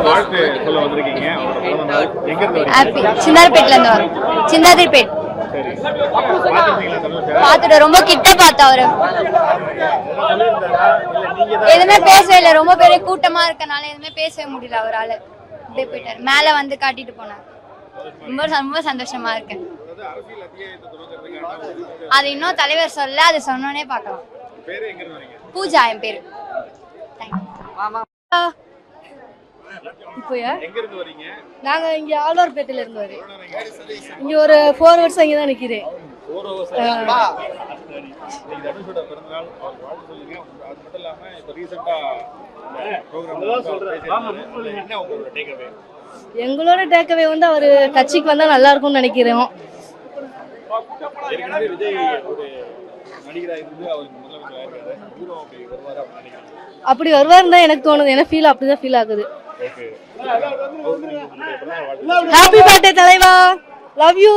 வாழ்த்து சொல்ல வந்திருக்கீங்க. அவரோட பிறந்த நாள். எங்க இருந்து வரீங்க? ஹாப்பி. சிந்தாதிரிப்பேட்ல இருந்து வரோம். சிந்தாதிரிப்பேட். சரி. பாத்துட்டீங்களா தனுஷ்? பார்த்துட்டு ரொம்ப கிட்ட பார்த்தா அவரு. எதுவுமே பேசவே இல்லை. ரொம்ப பெரிய கூட்டமா இருக்கனால எதுவுமே பேசவே முடியல அவரால். அப்படியே போயிட்டாரு. மேல வந்து காட்டிட்டு போனார். ரொம்ப ரொம்ப சந்தோஷமா இருக்கேன். அது இன்னும் தலைவர் சொல்ல, அது சொன்னோன்னே பார்க்கலாம். பூஜா என் பேரு. இப்போயா எங்க இருந்து வரீங்க? நாங்க இங்க ஆழ்வார்பேட்டையில இருந்து வரோம். இங்க ஒரு 4 வருஷம் இங்க தான் நிக்கிறேன். 4 வருஷம். நீங்க தனுஷோட பிறந்த நாள் அவருக்கு வாழ்த்து சொல்லுங்க. அது மட்டும் இல்லாம இப்ப ரீசெண்டா ப்ரோகிராம் சொல்றேன். என்ன உங்களோட டேக்அவே? எங்களோட டேக்அவே வந்து அவர் கட்சிக்கு வந்தா நல்லா இருக்கும்னு நினைக்கிறோம். ஏற்கனவே விஜய் ஒரு நடிகரா இருந்து அவருக்கு முதலமைச்சர் ஆயிருக்காரு. ஹீரோ அப்படி வருவாரா அப்படின்னு நினைக்கிறேன். அப்படி வருவாருன்னு தான் எனக்கு தோணுது. எனக்கு ஃபீல் அப்படிதான் ஃபீல் ஆகுது. ஓகே. ஹாப்பி பர்த்டே தலைவா. Love you.